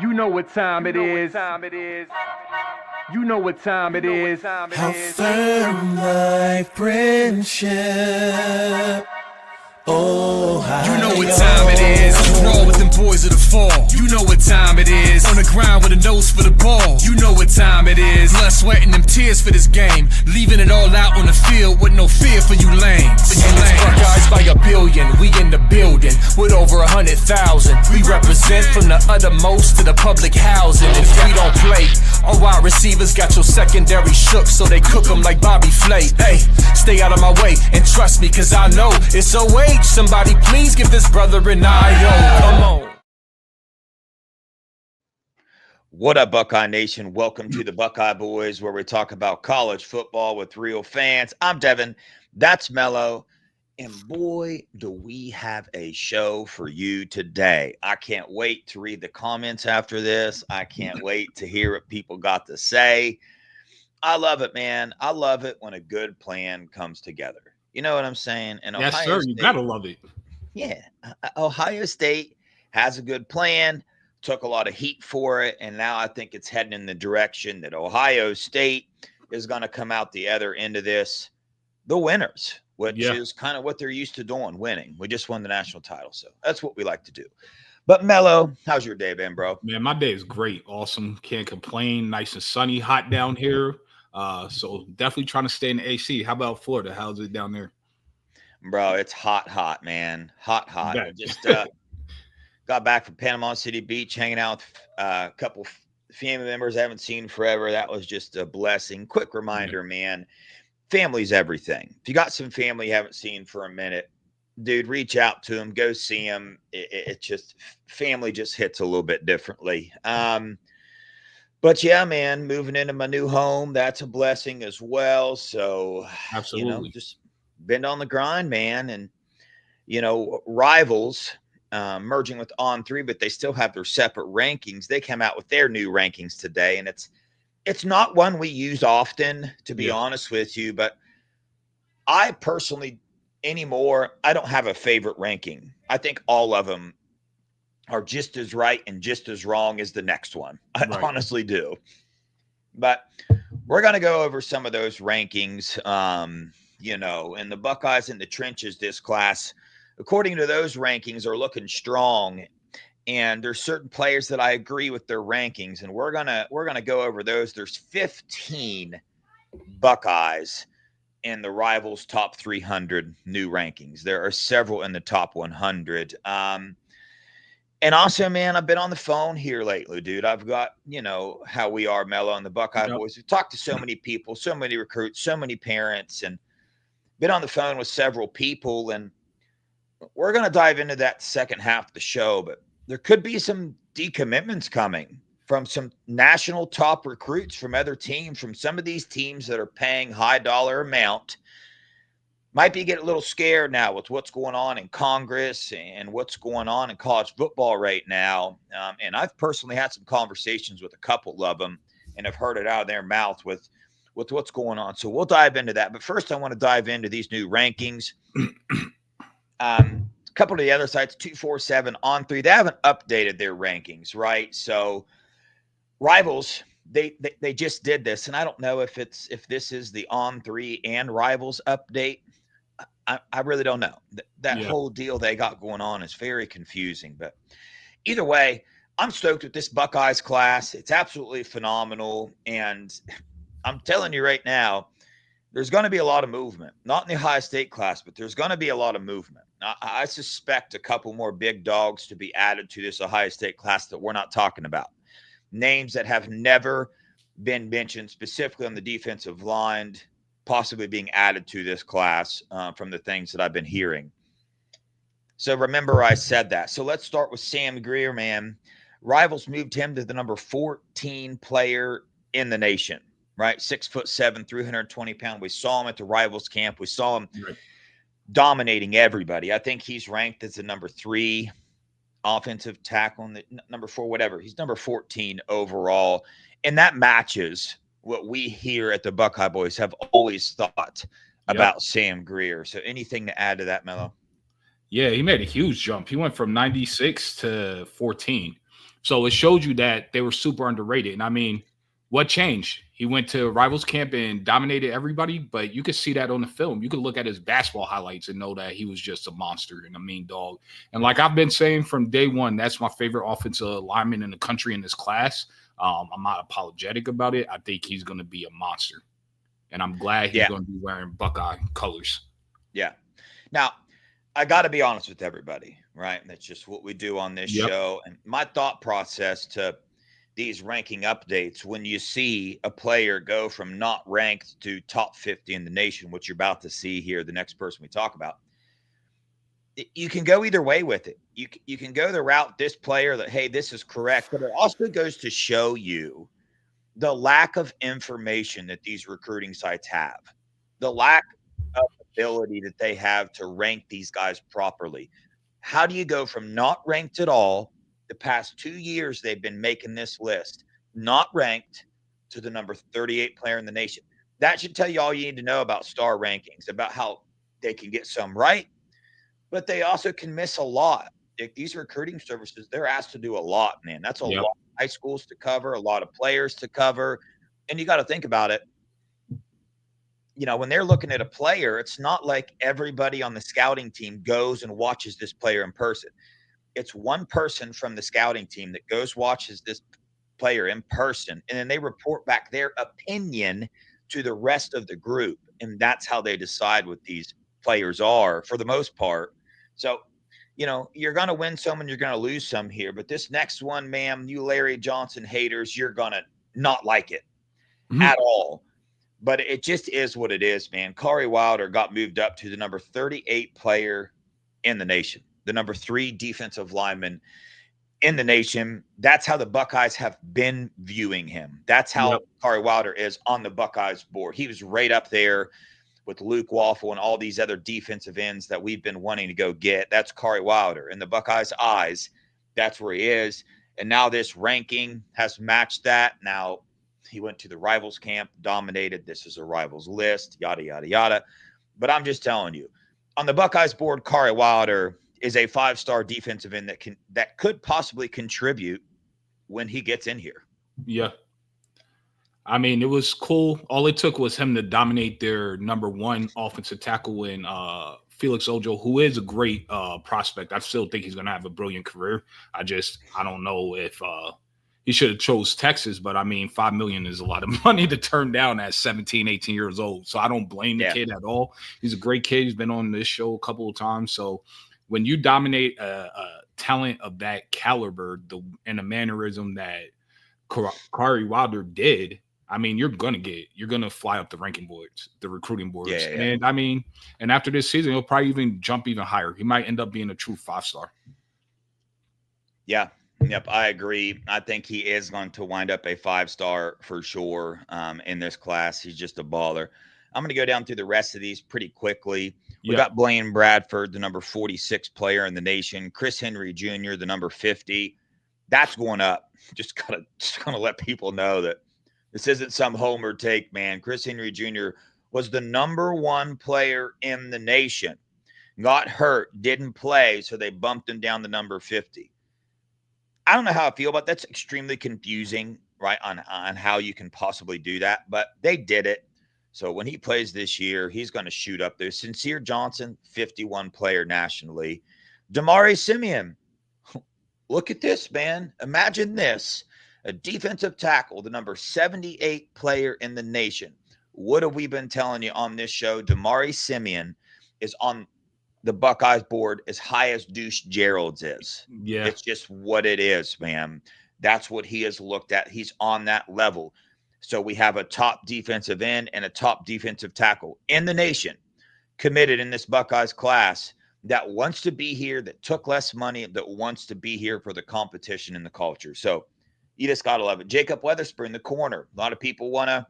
You know what time it is. You know what time it is. How firm thy friendship. Oh, you know what time it is. Raw with them boys of the fall. You know what time it is. On the ground with a nose for the ball. You know what time it is. Blood, sweat, and them tears for this game. Leaving it all out on the field with no fear for you lames. And it's Buckeyes by a billion. We in the building with over 100,000. We represent from the uttermost to the public housing. If we don't play, our wide receivers got your secondary shook, so they cook them like Bobby Flay. Hey, stay out of my way and trust me, cause I know it's OH. Somebody please give this brother an IO. Come on. What up, Buckeye Nation? Welcome to the Buckeye Boys, where we talk about college football with real fans. I'm Devin. That's Mello. And boy, do we have a show for you today. I can't wait to read the comments after this. I can't wait to hear what people got to say. I love it, man. I love it when a good plan comes together. You know what I'm saying? And yes, Ohio sir. State, you gotta love it. Yeah. Ohio State has a good plan, took a lot of heat for it, and now I think it's heading in the direction that Ohio State is going to come out the other end of this, the winners, which is kind of what they're used to doing, winning. We just won the national title, so that's what we like to do. But Mello, how's your day been, bro? Man, my day is great. Awesome. Can't complain. Nice and sunny, hot down here. So definitely trying to stay in the AC. How about Florida? How's it down there? Bro, it's hot, man. Hot. I just got back from Panama City Beach, hanging out with a couple family members I haven't seen forever. That was just a blessing. Quick reminder, man, family's everything. If you got some family you haven't seen for a minute, dude, reach out to them, go see them. It just, family just hits a little bit differently. But yeah, man, moving into my new home, that's a blessing as well. So, absolutely, just been on the grind, man. And, Rivals merging with On3, but they still have their separate rankings. They came out with their new rankings today, and it's not one we use often, to be honest with you. But I personally, anymore, I don't have a favorite ranking. I think all of them are just as right and just as wrong as the next one. I honestly do. But we're going to go over some of those rankings, and the Buckeyes in the trenches this class, according to those rankings, are looking strong. And there's certain players that I agree with their rankings, and we're going to go over those. There's 15 Buckeyes in the Rivals top 300 new rankings. There are several in the top 100. And also, man, I've been on the phone here lately, dude. I've got, how we are, Mello, and the Buckeye Boys. We've talked to so many people, so many recruits, so many parents, and been on the phone with several people. And we're going to dive into that second half of the show, but there could be some decommitments coming from some national top recruits from other teams, from some of these teams that are paying high dollar amount. Might be getting a little scared now with what's going on in Congress and what's going on in college football right now. And I've personally had some conversations with a couple of them and have heard it out of their mouth with what's going on. So we'll dive into that. But first, I want to dive into these new rankings. A couple of the other sites, 247 On3, they haven't updated their rankings, right? So Rivals, they just did this, and I don't know if this is the On3 and Rivals update. I really don't know. That whole deal they got going on is very confusing. But either way, I'm stoked with this Buckeyes class. It's absolutely phenomenal. And I'm telling you right now, there's going to be a lot of movement. Not in the Ohio State class, but there's going to be a lot of movement. I suspect a couple more big dogs to be added to this Ohio State class that we're not talking about. Names that have never been mentioned, specifically on the defensive line, possibly being added to this class from the things that I've been hearing. So remember I said that. So let's start with Sam Greer, man. Rivals moved him to the number 14 player in the nation, right? 6'7", 320 pounds. We saw him at the Rivals camp. We saw him dominating everybody. I think he's ranked as the number 3 offensive tackle, and the number 4, whatever. He's number 14 overall. And that matches what we here at the Buckeye Boys have always thought about Sam Greer. So anything to add to that, Mello? Yeah, he made a huge jump. He went from 96 to 14. So it showed you that they were super underrated. And I mean, what changed? He went to rivals camp and dominated everybody, but you could see that on the film. You could look at his basketball highlights and know that he was just a monster and a mean dog. And like I've been saying from day one, that's my favorite offensive lineman in the country in this class. I'm not apologetic about it. I think he's going to be a monster. And I'm glad he's going to be wearing Buckeye colors. Yeah. Now, I got to be honest with everybody, right? That's just what we do on this show. And my thought process to these ranking updates, when you see a player go from not ranked to top 50 in the nation, which you're about to see here, the next person we talk about, you can go either way with it. You can go the route, this player, that, hey, this is correct, but it also goes to show you the lack of information that these recruiting sites have, the lack of ability that they have to rank these guys properly. How do you go from not ranked at all? The past 2 years, they've been making this list, not ranked, to the number 38 player in the nation. That should tell you all you need to know about star rankings, about how they can get some right, but they also can miss a lot. Like these recruiting services, they're asked to do a lot, man. That's a lot of high schools to cover, a lot of players to cover. And you got to think about it. You know, when they're looking at a player, it's not like everybody on the scouting team goes and watches this player in person. It's one person from the scouting team that goes, watches this player in person, and then they report back their opinion to the rest of the group. And that's how they decide what these players are for the most part. So, you know, you're going to win some and you're going to lose some here. But this next one, ma'am, you Larry Johnson haters, you're going to not like it at all. But it just is what it is, man. Kari Wilder got moved up to the number 38 player in the nation, the number 3 defensive lineman in the nation. That's how the Buckeyes have been viewing him. That's how Kari Wilder is on the Buckeyes board. He was right up there with Luke Waffle and all these other defensive ends that we've been wanting to go get. That's Kari Wilder. In the Buckeyes' eyes, that's where he is. And now this ranking has matched that. Now he went to the rivals camp, dominated. This is a rivals list, yada, yada, yada. But I'm just telling you, on the Buckeyes board, Kari Wilder is a 5-star defensive end that could possibly contribute when he gets in here. Yeah. I mean, it was cool. All it took was him to dominate their number 1 offensive tackle in Felix Ojo, who is a great prospect. I still think he's going to have a brilliant career. I don't know if he should have chose Texas, but I mean, $5 million is a lot of money to turn down at 17, 18 years old. So I don't blame the kid at all. He's a great kid. He's been on this show a couple of times. So when you dominate a talent of that caliber, and the mannerism that Kari Wilder did, I mean, you're gonna fly up the ranking boards, the recruiting boards. And I mean, and after this season, he'll probably even jump even higher. He might end up being a true 5-star. Yeah. Yep, I agree. I think he is going to wind up a 5-star for sure in this class. He's just a baller. I'm going to go down through the rest of these pretty quickly. We got Blaine Bradford, the number 46 player in the nation. Chris Henry Jr., the number 50. That's going up. Just gonna let people know that this isn't some homer take, man. Chris Henry Jr. was the number 1 player in the nation. Got hurt, didn't play, so they bumped him down to number 50. I don't know how I feel about that. That's extremely confusing, right, on how you can possibly do that, but they did it. So when he plays this year, he's going to shoot up there. Sincere Johnson, 51 player nationally. Damari Simeon, look at this, man. Imagine this. A defensive tackle, the number 78 player in the nation. What have we been telling you on this show? Damari Simeon is on the Buckeyes board as high as Deuce Gerald's is. Yeah. It's just what it is, man. That's what he has looked at. He's on that level. So we have a top defensive end and a top defensive tackle in the nation committed in this Buckeyes class that wants to be here, that took less money, that wants to be here for the competition and the culture. So you just got to love it. Jacob Weatherspoon, the corner. A lot of people want to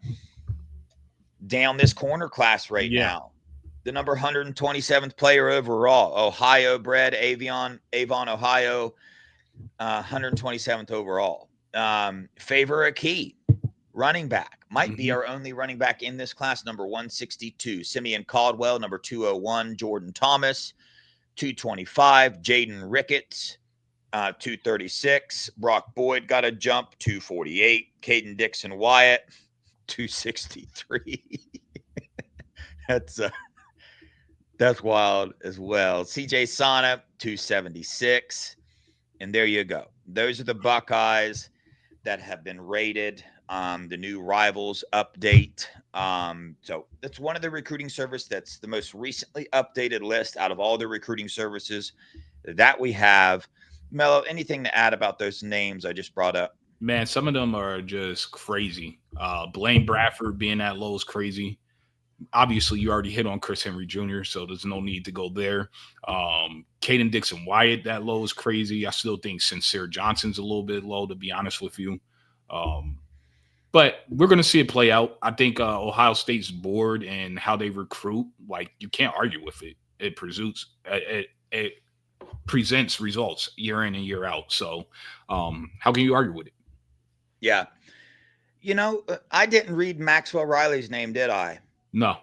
down this corner class right now. The number 127th player overall, Ohio bred, Avon, Ohio, 127th overall. Favor a key, running back, might be our only running back in this class, number 162. Simeon Caldwell, number 201. Jordan Thomas, 225. Jaden Ricketts, 236. Brock Boyd got a jump, 248. Caden Dixon Wyatt, 263. That's wild as well. CJ Sana, 276. And there you go. Those are the Buckeyes that have been rated. The new Rivals update. So that's one of the recruiting service that's the most recently updated list out of all the recruiting services that we have. Mello, anything to add about those names I just brought up? Man, some of them are just crazy. Blaine Bradford being that low is crazy. Obviously, you already hit on Chris Henry Jr., so there's no need to go there. Caden Dixon Wyatt, that low is crazy. I still think Sincere Johnson's a little bit low, to be honest with you. But we're going to see it play out. I think Ohio State's board and how they recruit, like, you can't argue with it. It presents results year in and year out. So how can you argue with it? Yeah. You know, I didn't read Maxwell Riley's name, did I? No.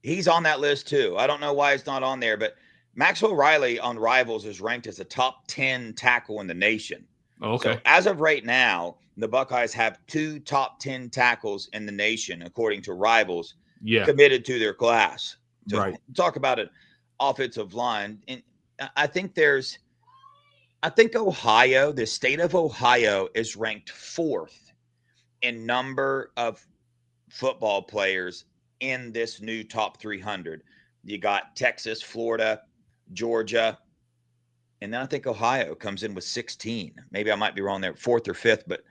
He's on that list too. I don't know why it's not on there, but Maxwell Riley on Rivals is ranked as a top 10 tackle in the nation. Okay. So as of right now, the Buckeyes have 2 top 10 tackles in the nation, according to Rivals, committed to their class. So right. Talk about an offensive line. And I think Ohio, the state of Ohio, is ranked 4th in number of football players in this new top 300. You got Texas, Florida, Georgia, and then I think Ohio comes in with 16. Maybe I might be wrong there, 4th or 5th, but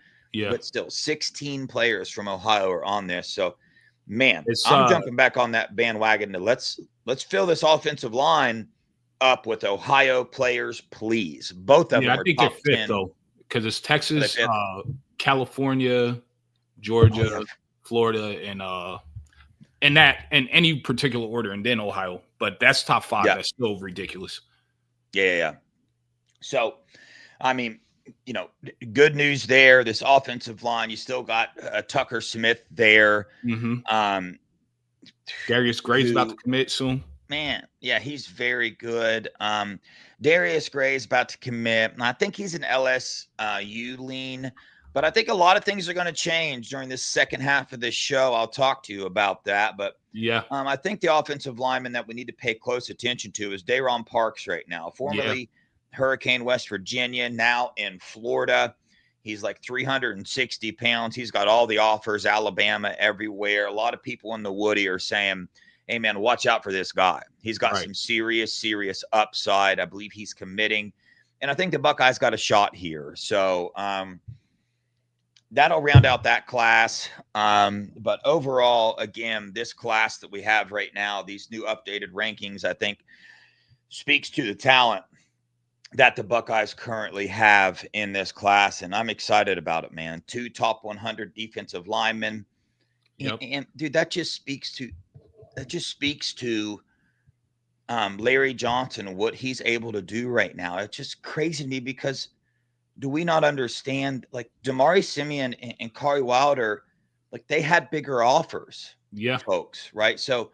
still 16 players from Ohio are on this. So, man, I'm jumping back on that bandwagon. Let's fill this offensive line up with Ohio players, please. Both of them are top 10. They're 5th, though, because it's Texas, California, Georgia, Florida, and any particular order, and then Ohio. But that's top 5. Yeah. That's still ridiculous. Yeah. So, I mean, you know, good news there. This offensive line, you still got Tucker Smith there. Mm-hmm. Darius Gray's about to commit soon. Man, yeah, he's very good. Darius Gray's about to commit. I think he's an LSU lean, but I think a lot of things are going to change during this second half of this show. I'll talk to you about that. But yeah, I think the offensive lineman that we need to pay close attention to is Dayron Parks right now, formerly Hurricane West Virginia, now in Florida. He's like 360 pounds. He's got all the offers, Alabama, everywhere. A lot of people in the Woody are saying, hey, man, watch out for this guy. He's got some serious upside. I believe he's committing. And I think the Buckeyes got a shot here. So that'll round out that class. But overall, again, this class that we have right now, these new updated rankings, I think speaks to the talent that the Buckeyes currently have in this class. And I'm excited about it, man. 2 top 100 defensive linemen. Yep. And dude, that just speaks to Larry Johnson, what he's able to do right now. It's just crazy to me because do we not understand, like, Damari Simeon and Kari Wilder, like, they had bigger offers, folks, right? So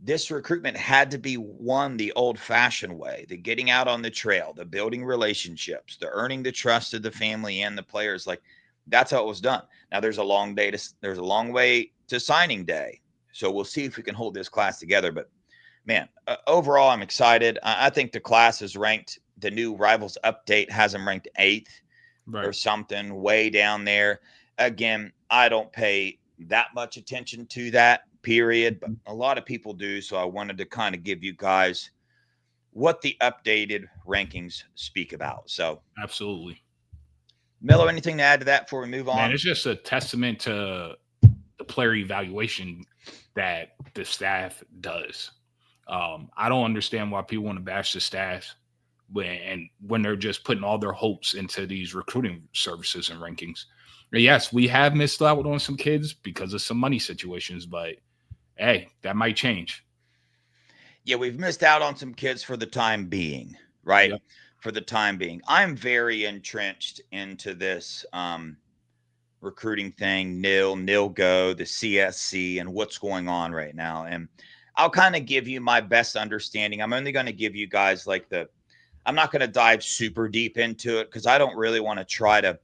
this recruitment had to be won the old-fashioned way, the getting out on the trail, the building relationships, the earning the trust of the family and the players. Like, that's how it was done. Now there's a long way to signing day. So we'll see if we can hold this class together. But, man, overall, I'm excited. I think the class is ranked. The new Rivals update has them ranked 8th or something, way down there. Again, I don't pay that much attention to that, period, but a lot of people do. So I wanted to kind of give you guys what the updated rankings speak about. So absolutely. Mello, anything to add to that before we move on? Man, it's just a testament to the player evaluation that the staff does. I don't understand why people want to bash the staff when they're just putting all their hopes into these recruiting services and rankings. Yes, we have missed out on some kids because of some money situations, but hey, that might change. Yeah, we've missed out on some kids for the time being, right? Yep. For the time being. I'm very entrenched into this recruiting thing, nil go, the CSC, and what's going on right now. And I'll kind of give you my best understanding. I'm only going to give you guys like the I'm not going to dive super deep into it because I don't really want to try to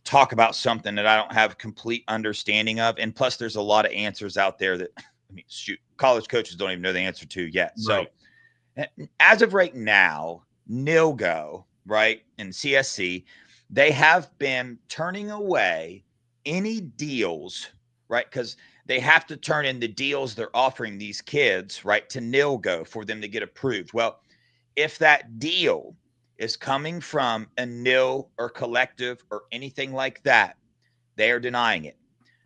talk about something that I don't have complete understanding of. And plus, there's a lot of answers out there that, I mean, shoot, college coaches don't even know the answer to yet. So, as of right now, NILGO, right, and CSC, they have been turning away any deals, right, because they have to turn in the deals they're offering these kids, right, to NILGO for them to get approved. Well, if that deal is coming from a NIL or collective or anything like that, they are denying it.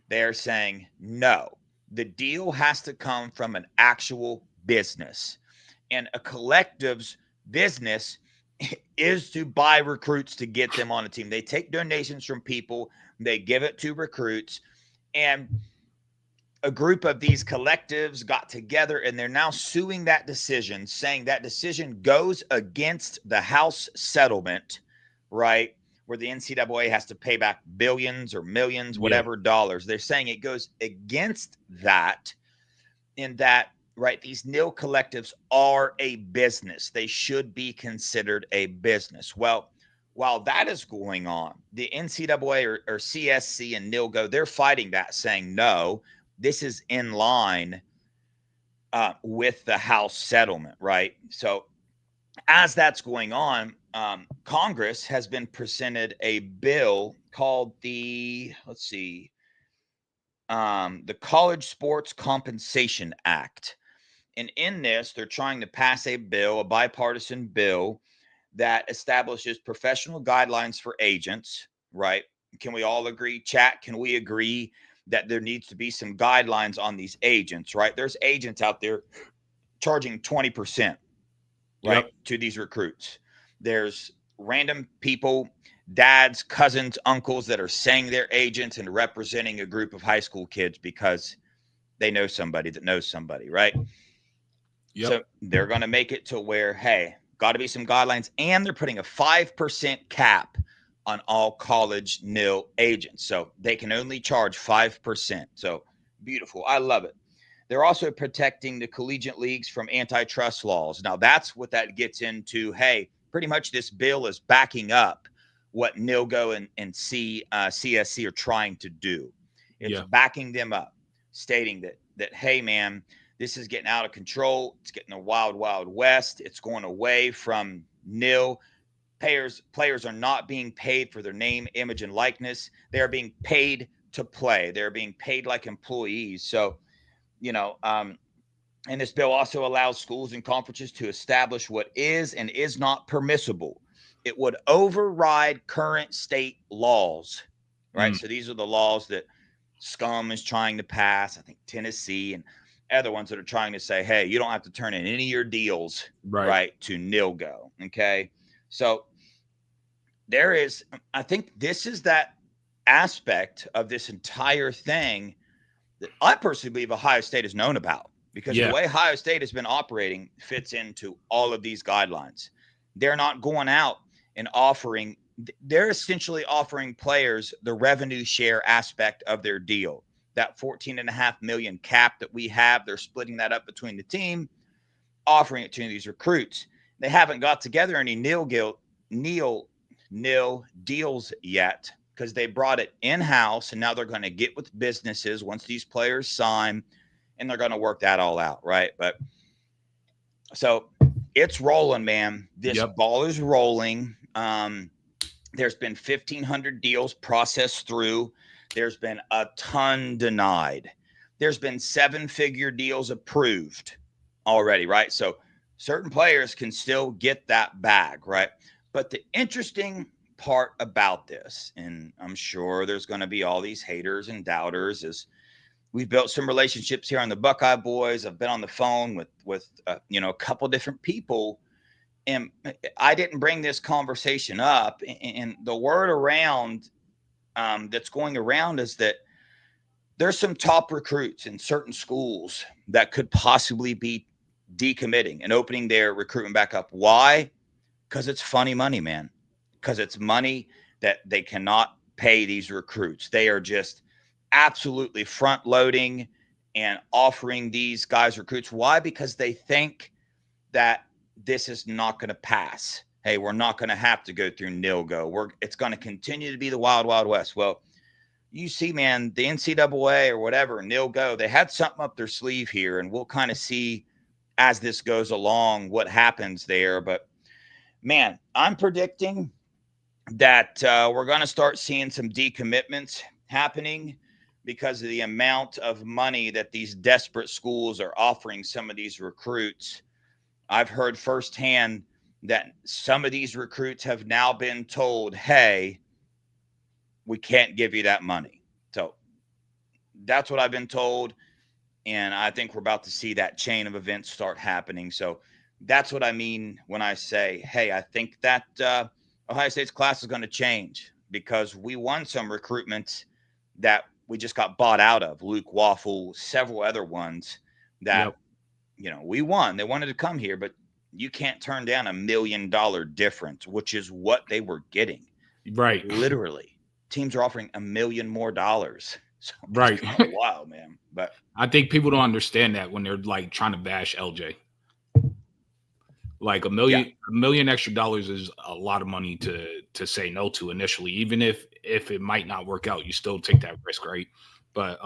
They are saying, no, the deal has to come from an actual business. And a collective's business is to buy recruits to get them on a team. They take donations from people, they give it to recruits, and a group of these collectives got together and they're now suing that decision, saying that decision goes against the House settlement, right? Where the NCAA has to pay back billions or millions, whatever dollars. They're saying it goes against that, in that, right, these NIL collectives are a business. They should be considered a business. Well, while that is going on, the NCAA or CSC and NILGO, they're fighting that, saying, no, this is in line with the House settlement, right? So as that's going on, Congress has been presented a bill called the College Sports Compensation Act. And in this, they're trying to pass a bipartisan bill that establishes professional guidelines for agents, right? Can we all agree, chat? Can we agree that there needs to be some guidelines on these agents, right? There's agents out there charging 20%, right, to these recruits. There's random people, dads, cousins, uncles that are saying they're agents and representing a group of high school kids because they know somebody that knows somebody, right? So they're going to make it to where, hey, got to be some guidelines, and they're putting a 5% cap on all college NIL agents. So they can only charge 5%. So beautiful. I love it. They're also protecting the collegiate leagues from antitrust laws. Now, that's what that gets into. Hey, pretty much this bill is backing up what NILGO and CSC are trying to do. It's backing them up, stating that, hey, man, this is getting out of control. It's getting a wild, wild west. It's going away from NIL. Players are not being paid for their name, image, and likeness. They are being paid to play. They're being paid like employees. So, and this bill also allows schools and conferences to establish what is and is not permissible. It would override current state laws, right? So these are the laws that SCUM is trying to pass. I think Tennessee and other ones that are trying to say, hey, you don't have to turn in any of your deals, right, to NILGO. Okay. So I think this is that aspect of this entire thing that I personally believe Ohio State is known about, because the way Ohio State has been operating fits into all of these guidelines. They're not going out and they're essentially offering players the revenue share aspect of their deal. That $14.5 million cap that we have, they're splitting that up between the team, offering it to these recruits. They haven't got together any NIL deals yet, because they brought it in-house, and now they're going to get with businesses once these players sign, and they're going to work that all out, right? But so it's rolling, man. This ball is rolling. There's been 1,500 deals processed through. There's been a ton denied. There's been 7-figure deals approved already, right? So certain players can still get that bag, right? But the interesting part about this, and I'm sure there's going to be all these haters and doubters, is we've built some relationships here on the Buckeye Boys. I've been on the phone with a couple different people, and I didn't bring this conversation up. And the word around that's going around is that there's some top recruits in certain schools that could possibly be decommitting and opening their recruitment back up. Why? Because it's funny money, man. Because it's money that they cannot pay these recruits. They are just absolutely front loading and offering these guys recruits. Why? Because they think that this is not going to pass. hey, we're not going to have to go through nil-go. It's going to continue to be the wild, wild west. Well, you see, man, the NCAA or whatever, nil-go, they had something up their sleeve here, and we'll kind of see as this goes along what happens there. But, man, I'm predicting that we're going to start seeing some decommitments happening because of the amount of money that these desperate schools are offering some of these recruits. I've heard firsthand that some of these recruits have now been told, hey, we can't give you that money. So that's what I've been told. And I think we're about to see that chain of events start happening. So that's what I mean when I say, hey, I think that Ohio State's class is going to change because we won some recruitments that we just got bought out of. Luke Waffle, several other ones that, we won. They wanted to come here, but you can't turn down $1 million difference, which is what they were getting. Right. Literally. Teams are offering $1 million more. So right. It's kind of wild, man. But I think people don't understand that when they're like trying to bash LJ. Like $1 million extra dollars is a lot of money to say no to initially, even if it might not work out, you still take that risk, right? But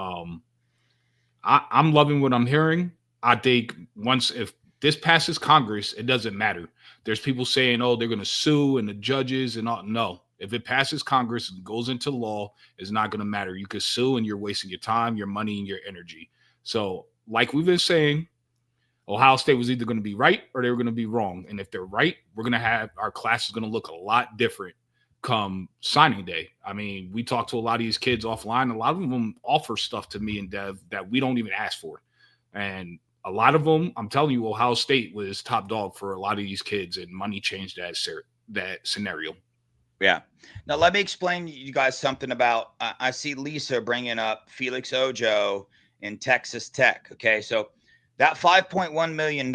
I'm loving what I'm hearing. I think if this passes Congress, it doesn't matter. There's people saying, oh, they're going to sue and the judges and all. No, if it passes Congress and goes into law, it's not going to matter. You could sue and you're wasting your time, your money, and your energy. So like we've been saying, Ohio State was either going to be right or they were going to be wrong. And if they're right, we're going to have our class is going to look a lot different come signing day. I mean, we talked to a lot of these kids offline. A lot of them offer stuff to me and Dev that we don't even ask for. And a lot of them, I'm telling you, Ohio State was top dog for a lot of these kids, and money changed that scenario. Yeah. Now, let me explain you guys something about, I see Lisa bringing up Felix Ojo in Texas Tech. Okay. So that $5.1 million,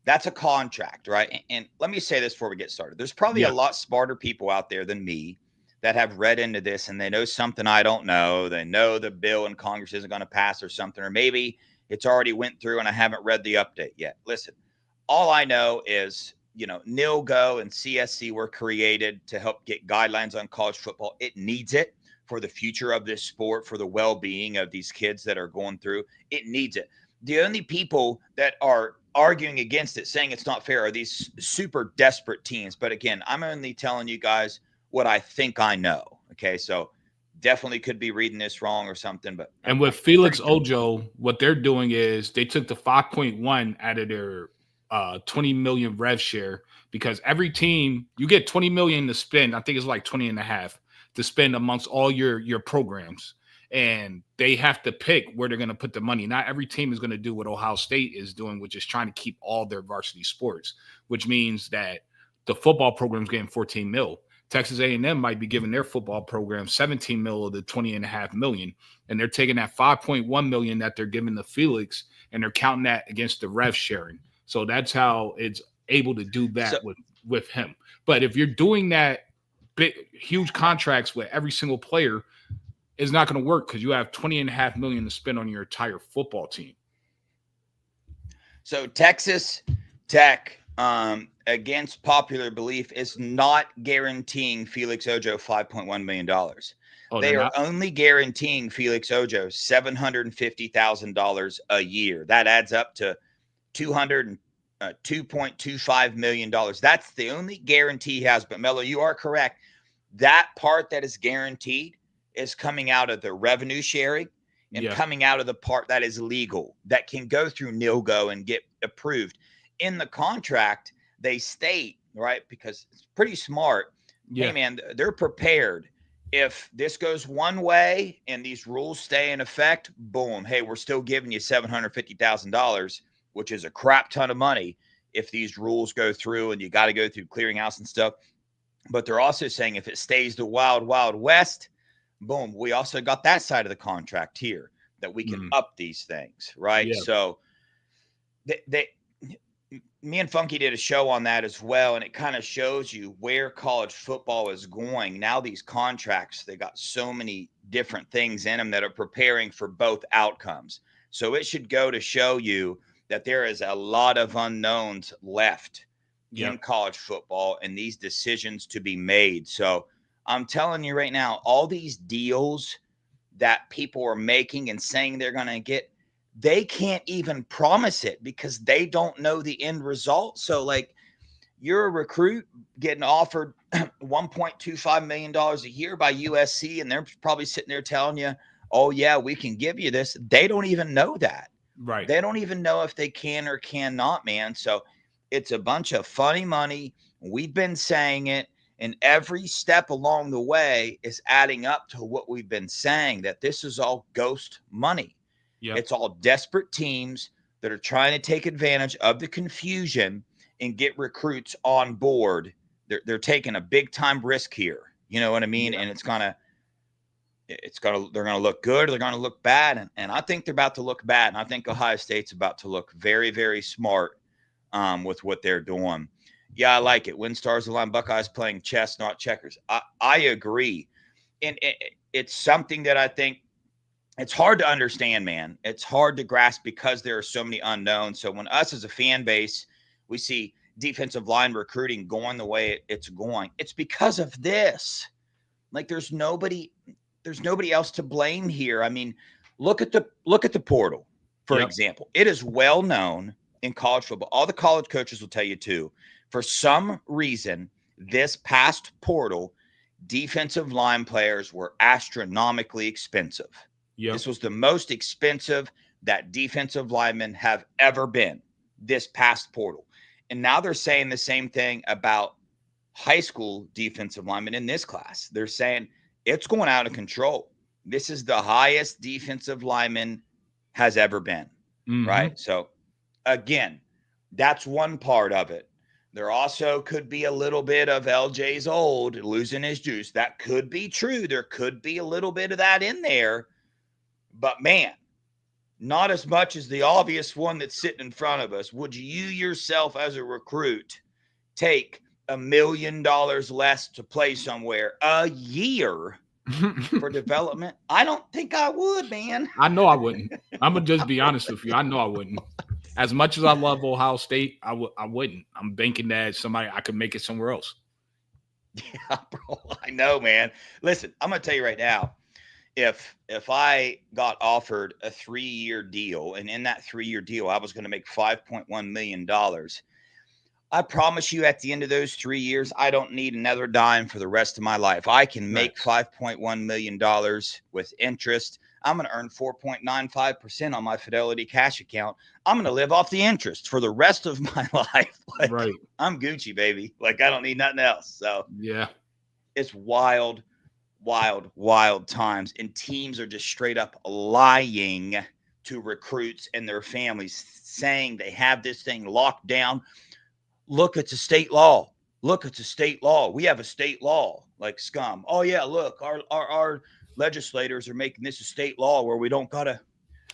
that's a contract, right? And let me say this before we get started. There's probably a lot smarter people out there than me that have read into this and they know something I don't know. They know the bill in Congress isn't going to pass or something, or maybe it's already went through and I haven't read the update yet. Listen, all I know is, nil-go and CSC were created to help get guidelines on college football. It needs it for the future of this sport, for the well-being of these kids that are going through. It needs it. The only people that are arguing against it, saying it's not fair, are these super desperate teams. But again, I'm only telling you guys what I think I know. Okay, so definitely could be reading this wrong or something. But and with Felix Ojo, what they're doing is they took the 5.1 out of their 20 million rev share, because every team you get 20 million to spend. I think it's like 20 and a half to spend amongst all your programs, and they have to pick where they're going to put the money. Not every team is going to do what Ohio State is doing, which is trying to keep all their varsity sports, which means that the football program is getting 14 mil. Texas A&M might be giving their football program 17 mil of the 20.5 million. And they're taking that 5.1 million that they're giving to Felix and they're counting that against the rev sharing. So that's how it's able to do that with him. But if you're doing that big, huge contracts with every single player, it's not going to work because you have 20.5 million to spend on your entire football team. So Texas Tech, against popular belief, is not guaranteeing Felix Ojo $5.1 million. They are only guaranteeing Felix Ojo $750,000 a year. That adds up to $2.25 million. That's the only guarantee he has. But Mello, you are correct. That part that is guaranteed is coming out of the revenue sharing and coming out of the part that is legal, that can go through nil-go and get approved. In the contract, they state, right, because it's pretty smart. Hey, man, they're prepared. If this goes one way and these rules stay in effect, boom, hey, we're still giving you $750,000, which is a crap ton of money if these rules go through and you got to go through clearinghouse and stuff. But they're also saying if it stays the wild, wild west, boom, we also got that side of the contract here that we can up these things, right? Yeah. So me and Funky did a show on that as well, and it kind of shows you where college football is going. Now these contracts, they got so many different things in them that are preparing for both outcomes. So it should go to show you that there is a lot of unknowns left in college football and these decisions to be made. So I'm telling you right now, all these deals that people are making and saying they're going to get, they can't even promise it because they don't know the end result. So like, you're a recruit getting offered $1.25 million a year by USC, and they're probably sitting there telling you, oh, yeah, we can give you this. They don't even know that. Right. They don't even know if they can or cannot, man. So it's a bunch of funny money. We've been saying it, and every step along the way is adding up to what we've been saying, that this is all ghost money. Yep. It's all desperate teams that are trying to take advantage of the confusion and get recruits on board. They're taking a big time risk here. You know what I mean? And they're gonna look good, or they're gonna look bad. And I think they're about to look bad. And I think Ohio State's about to look very, very smart with what they're doing. Yeah, I like it. Win stars align. Buckeyes playing chess, not checkers. I agree. And it's something that I think it's hard to understand, man. It's hard to grasp because there are so many unknowns. So when us as a fan base, we see defensive line recruiting going the way it's going, it's because of this. Like there's nobody else to blame here. I mean, look at the portal, for example. It is well known in college football. All the college coaches will tell you too. For some reason, this past portal, defensive line players were astronomically expensive. Yep. This was the most expensive that defensive linemen have ever been this past portal. And now they're saying the same thing about high school defensive linemen in this class. They're saying it's going out of control. This is the highest defensive lineman has ever been, right? So, again, that's one part of it. There also could be a little bit of LJ's old losing his juice. That could be true. There could be a little bit of that in there. But, man, not as much as the obvious one that's sitting in front of us. Would you yourself as a recruit take $1 million less to play somewhere a year for development? I don't think I would, man. I know I wouldn't. I'm going to just be honest with you. I know I wouldn't. As much as I love Ohio State, I wouldn't. I'm banking that I could make it somewhere else. Yeah, bro. I know, man. Listen, I'm going to tell you right now. If I got offered a 3-year deal, and in that 3-year deal, I was going to make $5.1 million, I promise you at the end of those 3 years, I don't need another dime for the rest of my life. I can make $5.1 million with interest. I'm going to earn 4.95% on my Fidelity cash account. I'm going to live off the interest for the rest of my life. Like, right. I'm Gucci, baby. Like, I don't need nothing else. So, yeah, it's wild times, and teams are just straight up lying to recruits and their families, saying they have this thing locked down. Look, it's a state law. We have a state law, like scum. Oh yeah, look, our legislators are making this a state law where we don't gotta.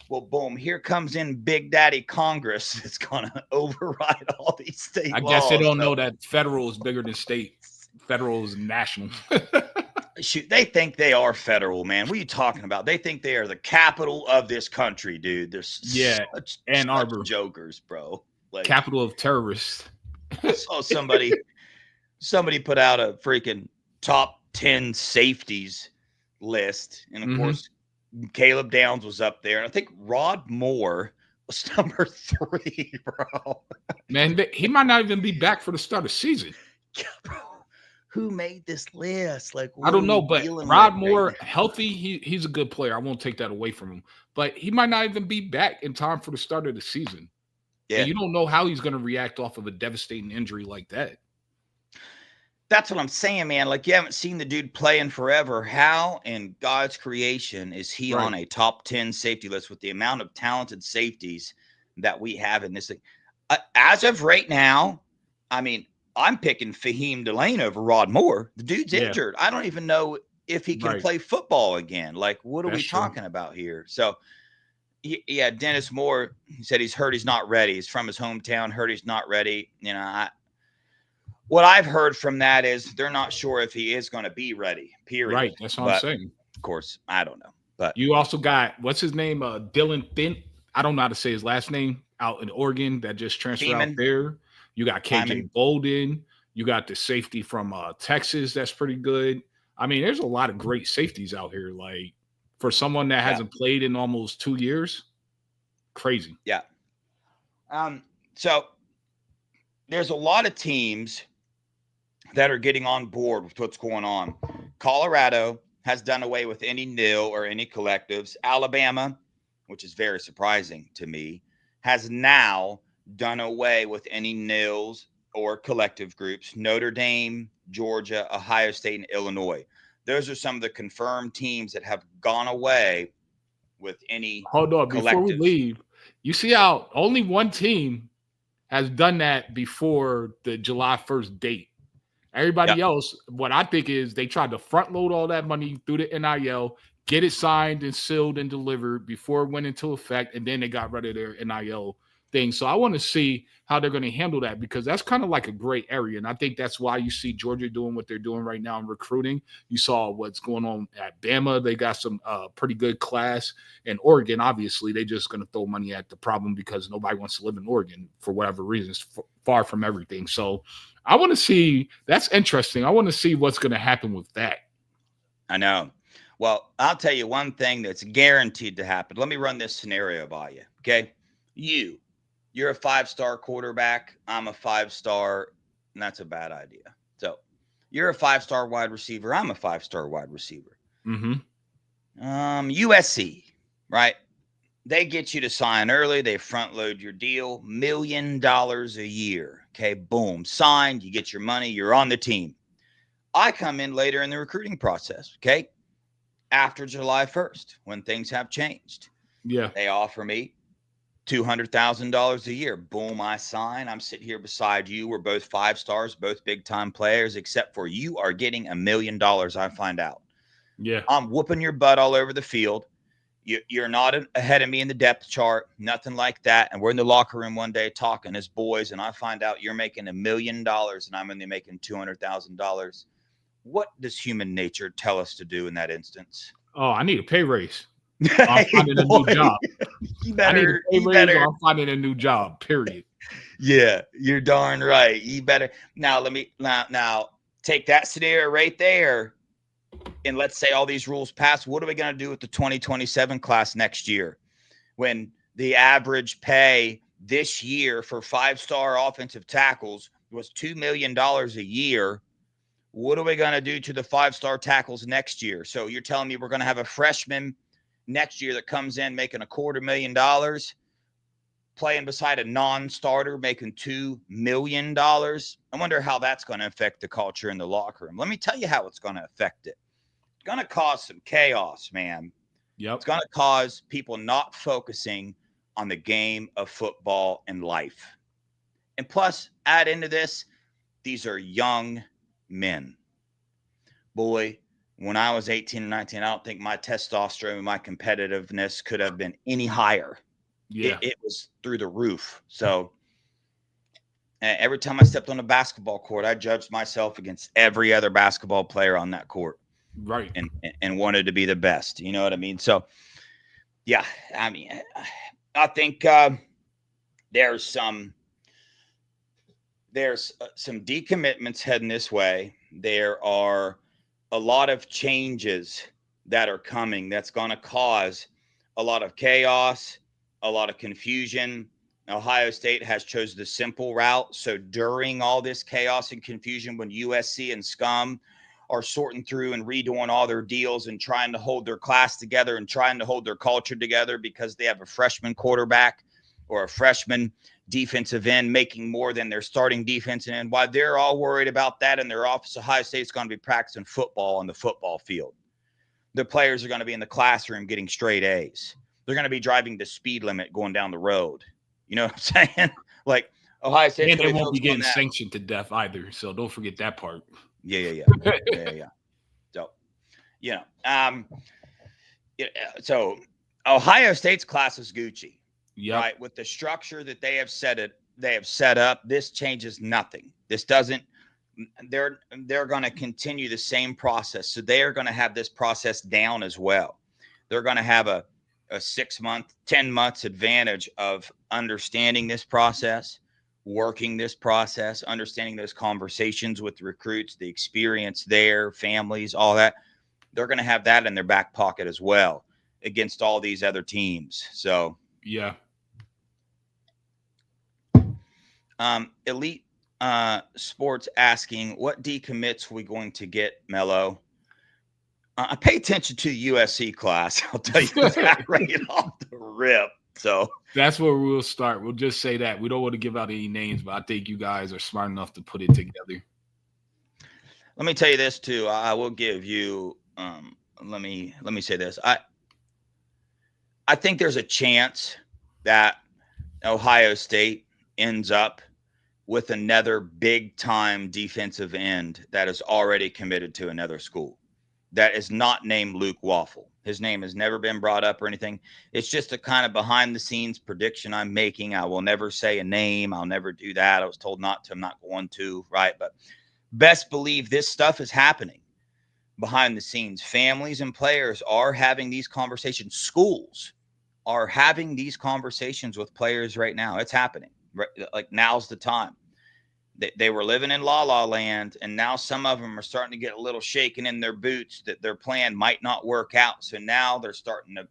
Well, boom, here comes in Big Daddy Congress. It's gonna override all these state laws. I guess they don't know that federal is bigger than state. Federal is national. Shoot, they think they are federal, man. What are you talking about? They think they are the capital of this country, dude. They're such jokers, bro. Like, capital of terrorists. I saw somebody put out a freaking top 10 safeties list, and of course, Caleb Downs was up there, and I think Rod Moore was number 3, bro. Man, he might not even be back for the start of the season. Yeah, bro. Who made this list? Like, I don't know, but Rod Moore, healthy, he's a good player. I won't take that away from him. But he might not even be back in time for the start of the season. Yeah. And you don't know how he's going to react off of a devastating injury like that. That's what I'm saying, man. Like, you haven't seen the dude play in forever. How in God's creation is he on a top 10 safety list with the amount of talented safeties that we have in this thing? As of right now, I mean, I'm picking Fahim Delane over Rod Moore. The dude's injured. I don't even know if he can play football again. Like, what are we talking about here? So, yeah, Dennis Moore, he said he's hurt. He's not ready. He's from his hometown. Hurt. He's not ready. You know, what I've heard from that is they're not sure if he is going to be ready, period. Right. That's what I'm saying. Of course, I don't know. But you also got, what's his name? Dylan Finn. I don't know how to say his last name, out in Oregon that just transferred out there. You got KJ Hyman. Bolden. You got the safety from Texas. That's pretty good. I mean, there's a lot of great safeties out here. Like for someone that hasn't played in almost 2 years, crazy. Yeah. So there's a lot of teams that are getting on board with what's going on. Colorado has done away with any nil or any collectives. Alabama, which is very surprising to me, has now done away with any nils or collective groups. Notre Dame, Georgia, Ohio State, and Illinois. Those are some of the confirmed teams that have gone away with any Hold on, before we collectives. leave, you see how only one team has done that before the July 1st date. Everybody else, what I think is they tried to front load all that money through the NIL, get it signed and sealed and delivered before it went into effect, and then they got rid of their NIL thing. So I want to see how they're going to handle that, because that's kind of like a gray area. And I think that's why you see Georgia doing what they're doing right now in recruiting. You saw what's going on at Bama. They got some pretty good class. And Oregon, obviously, they're just going to throw money at the problem because nobody wants to live in Oregon for whatever reasons, far from everything. So I want to see, that's interesting. I want to see what's going to happen with that. I know. Well, I'll tell you one thing that's guaranteed to happen. Let me run this scenario by you. Okay. You're a 5-star quarterback. I'm a 5-star, and that's a bad idea. So you're a 5-star wide receiver. I'm a 5-star wide receiver. USC, right? They get you to sign early. They front load your deal, $1 million a year. Okay, boom, signed. You get your money. You're on the team. I come in later in the recruiting process. Okay, after July 1st, when things have changed. Yeah, they offer me $200,000 a year. Boom, I sign. I'm sitting here beside you. We're both 5 stars, both big time players, except for you are getting $1 million. I find out. Yeah, I'm whooping your butt all over the field. You're not ahead of me in the depth chart, nothing like that. And we're in the locker room one day talking as boys, and I find out you're making $1 million and I'm only making $200,000. What does human nature tell us to do in that instance? Oh, I need a pay raise. I'm finding a new job. I need a pay raise or I'm finding a new job, period. Yeah, you're darn right. You better. Now, let me now take that scenario right there. And let's say all these rules pass. What are we going to do with the 2027 class next year when the average pay this year for 5-star offensive tackles was $2 million a year? What are we going to do to the 5-star tackles next year? So you're telling me we're going to have a freshman next year that comes in making $250,000, playing beside a non-starter making $2 million. I wonder how that's going to affect the culture in the locker room. Let me tell you how it's going to affect it. It's going to cause some chaos, man. Yep. It's going to cause people not focusing on the game of football and life. And plus, add into this, these are young men. Boy, when I was 18 and 19, I don't think my testosterone and my competitiveness could have been any higher. Yeah. It was through the roof. So every time I stepped on a basketball court, I judged myself against every other basketball player on that court. Right. And wanted to be the best. You know what I mean? So, yeah, I mean, I think there's some decommitments heading this way. There are a lot of changes that are coming that's going to cause a lot of chaos, a lot of confusion. Ohio State has chosen the simple route. So during all this chaos and confusion, when USC and Scum are sorting through and redoing all their deals and trying to hold their class together and trying to hold their culture together because they have a freshman quarterback or a freshman defensive end making more than their starting defensive end, while they're all worried about that in their office, Ohio State's going to be practicing football on the football field. The players are going to be in the classroom getting straight A's. They're going to be driving the speed limit going down the road. You know what I'm saying? Like Ohio State, and they won't be getting sanctioned to death either. So don't forget that part. Yeah. So, so Ohio State's class is Gucci. Yep. Right, with the structure that they have set up, this changes nothing. This doesn't. They're going to continue the same process, so they are going to have this process down as well. They're going to have a 6 month, 10 months advantage of understanding this process, working this process, understanding those conversations with the recruits, the experience there, families, all that. They're going to have that in their back pocket as well against all these other teams. So, yeah. Elite Sports asking, what decommits we going to get, Mello? I pay attention to the USC class. I'll tell you that right off the rip. So that's where we'll start. We'll just say that. We don't want to give out any names, but I think you guys are smart enough to put it together. Let me tell you this too. I will give you let me say this. I think there's a chance that Ohio State ends up with another big time defensive end that is already committed to another school that is not named Luke Waffle. His name has never been brought up or anything. It's just a kind of behind the scenes prediction I'm making. I will never say a name. I'll never do that. I was told not to. I'm not going to, right? But best believe this stuff is happening behind the scenes. Families and players are having these conversations. Schools are having these conversations with players right now. It's happening. Right? Like now's the time. They were living in La La Land, and now some of them are starting to get a little shaken in their boots that their plan might not work out. So now they're starting to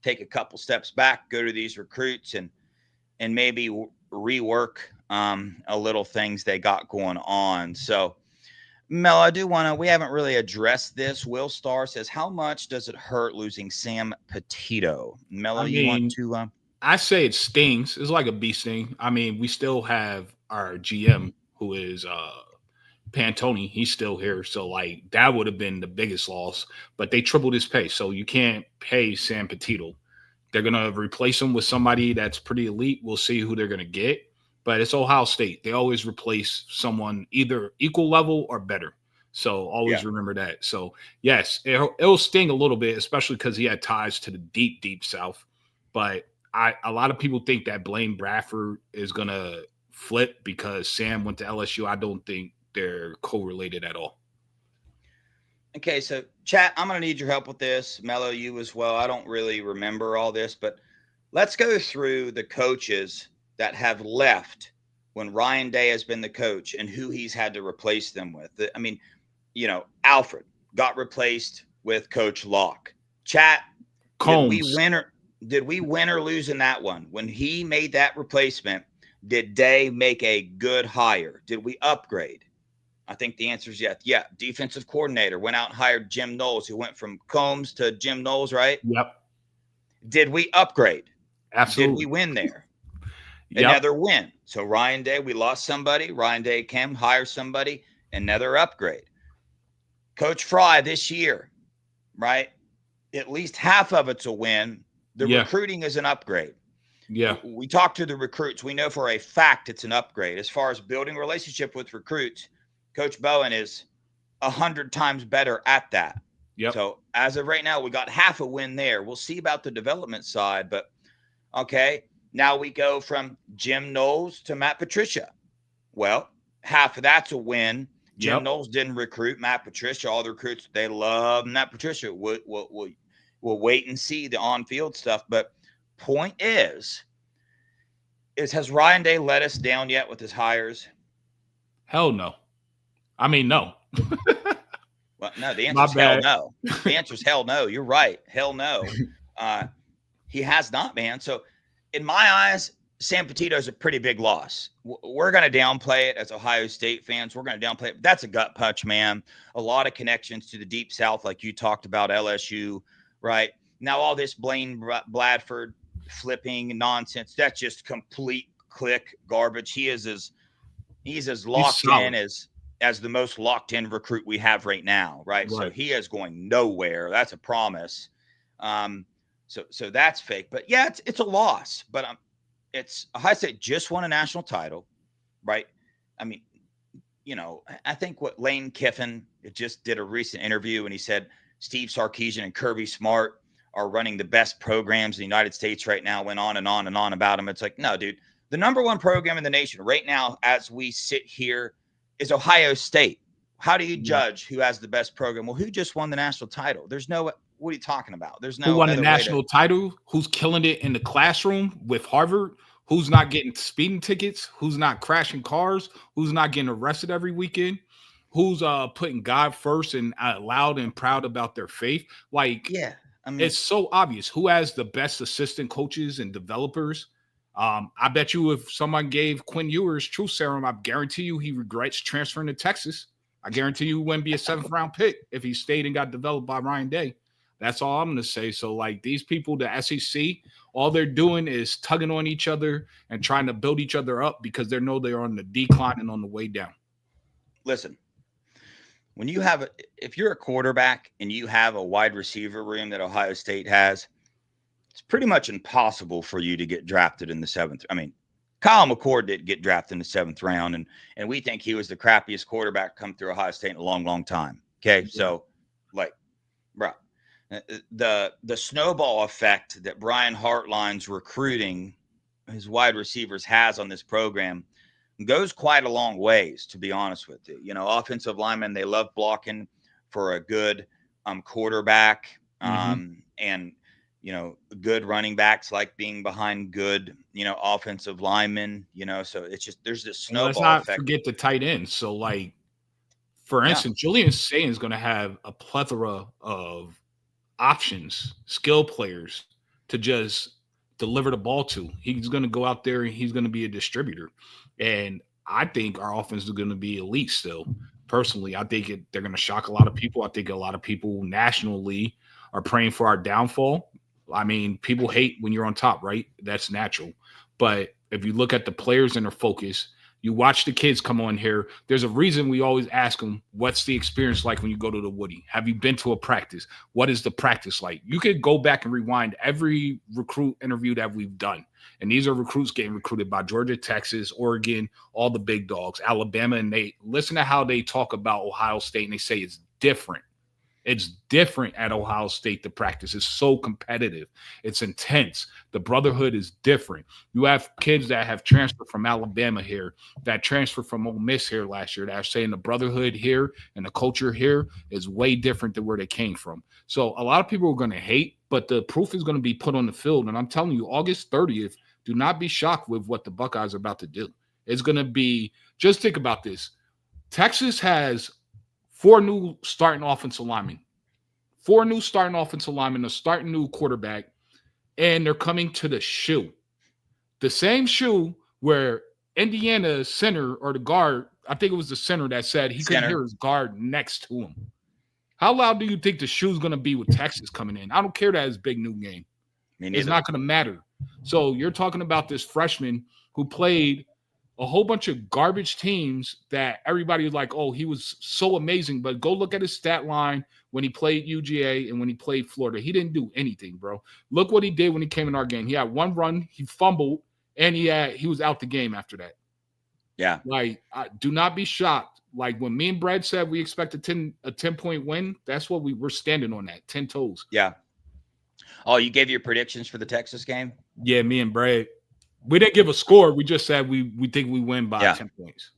take a couple steps back, go to these recruits, and maybe rework a little things they got going on. So, Mel, I do want to, we haven't really addressed this. Will Starr says, how much does it hurt losing Sam Petito? Mello, you want to? I say it stings. It's like a bee sting. I mean, we still have our GM, who is Pantoni. He's still here. So, like, that would have been the biggest loss. But they tripled his pay. So you can't pay Sam Petito. They're going to replace him with somebody that's pretty elite. We'll see who they're going to get. But it's Ohio State. They always replace someone either equal level or better. So always remember that. So, yes, it'll sting a little bit, especially because he had ties to the deep, deep South. But a lot of people think that Blaine Bradford is going to flip because Sam went to LSU. I don't think they're correlated at all. Okay, so chat, I'm going to need your help with this. Mello, you as well. I don't really remember all this, but let's go through the coaches that have left when Ryan Day has been the coach and who he's had to replace them with. I mean, you know, Alfred got replaced with Coach Locke. Chat, Combs. Did we win or lose in that one? When he made that replacement, did Day make a good hire? Did we upgrade? I think the answer is yes. Yeah. Defensive coordinator went out and hired Jim Knowles, who went from Combs to Jim Knowles, right? Yep. Did we upgrade? Absolutely. Did we win there? Yep. Another win. So Ryan Day, we lost somebody. Ryan Day came, hired somebody, another upgrade. Coach Fry this year, right? At least half of it's a win. The recruiting is an upgrade. Yeah. We talk to the recruits. We know for a fact it's an upgrade. As far as building a relationship with recruits, Coach Bowen is 100 times better at that. Yep. So as of right now, we got half a win there. We'll see about the development side, but okay. Now we go from Jim Knowles to Matt Patricia. Well, half of that's a win. Jim Knowles didn't recruit Matt Patricia. All the recruits, they love Matt Patricia. We'll wait and see the on-field stuff. But point is has Ryan Day let us down yet with his hires? Hell no. I mean, no. Well, no, the answer is hell no. The answer is hell no. You're right. Hell no. He has not, man. So in my eyes, Sam Petito is a pretty big loss. We're going to downplay it as Ohio State fans. We're going to downplay it. That's a gut punch, man. A lot of connections to the Deep South, like you talked about, LSU, right? Now all this Blaine Bradford flipping nonsense, that's just complete click garbage. He's as locked in as the most locked in recruit we have right now, right? So he is going nowhere. That's a promise. So that's fake. But yeah, it's a loss. But it's Ohio State just won a national title, right? I mean, you know, I think what Lane Kiffin just did a recent interview and he said Steve Sarkisian and Kirby Smart are running the best programs in the United States right now, went on and on and on about them. It's like, no, dude, the number one program in the nation right now, as we sit here, is Ohio State. How do you judge who has the best program? Well, who just won the national title? There's no, what are you talking about? There's no. Who won the national title? Who's killing it in the classroom with Harvard? Who's not getting speeding tickets? Who's not crashing cars? Who's not getting arrested every weekend? Who's putting God first and loud and proud about their faith? Like, Yeah. I mean, it's so obvious who has the best assistant coaches and developers. I bet you if someone gave Quinn Ewers truth serum, I guarantee you he regrets transferring to Texas. I guarantee you he wouldn't be a 7th round pick if he stayed and got developed by Ryan Day. That's all I'm going to say. So, like, these people, the SEC, all they're doing is tugging on each other and trying to build each other up because they know they're on the decline and on the way down. listen, when you have if you're a quarterback and you have a wide receiver room that Ohio State has, it's pretty much impossible for you to get drafted in the 7th. I mean, Kyle McCord didn't get drafted in the 7th round, and we think he was the crappiest quarterback come through Ohio State in a long, long time. Okay, so like, bro, the snowball effect that Brian Hartline's recruiting his wide receivers has on this program goes quite a long ways, to be honest with you. You know, offensive linemen, they love blocking for a good quarterback, and you know, good running backs like being behind good, you know, offensive linemen, you know, so it's just, there's this snowball Let's not effect. forget the tight ends. So, like, for instance, Julian Sayin is going to have a plethora of options, skill players to just deliver the ball to. He's going to go out there and he's going to be a distributor. And I think our offense is going to be elite still. Personally, I think they're going to shock a lot of people. I think a lot of people nationally are praying for our downfall. I mean, people hate when you're on top, right? That's natural. But if you look at the players and their focus, you watch the kids come on here. There's a reason we always ask them, what's the experience like when you go to the Woody? Have you been to a practice? What is the practice like? You could go back and rewind every recruit interview that we've done. And these are recruits getting recruited by Georgia, Texas, Oregon, all the big dogs, Alabama. And they listen to how they talk about Ohio State and they say it's different. It's different at Ohio State. The practice is so competitive. It's intense. The brotherhood is different. You have kids that have transferred from Alabama here, that transferred from Ole Miss here last year, that are saying the brotherhood here and the culture here is way different than where they came from. So a lot of people are going to hate, but the proof is going to be put on the field. And I'm telling you, August 30th, do not be shocked with what the Buckeyes are about to do. It's going to be, just think about this. Texas has 4 new starting offensive linemen, 4 new starting offensive linemen, a starting new quarterback, and they're coming to the shoe. The same shoe where Indiana center or the guard, I think it was the center that said he couldn't hear his guard next to him. How loud do you think the shoe's going to be with Texas coming in? I don't care that it's a big new game. It's not going to matter. So you're talking about this freshman who played a whole bunch of garbage teams that everybody was like, oh, he was so amazing. But go look at his stat line when he played UGA and when he played Florida. He didn't do anything, bro. Look what he did when he came in our game. He had 1 run, he fumbled, and he was out the game after that. Yeah. Like, do not be shocked. Like when me and Brad said we expect a 10-point win, that's what we're standing on that, 10 toes. Yeah. Oh, you gave your predictions for the Texas game? Yeah, me and Brad. We didn't give a score. We just said we think we win by 10 points.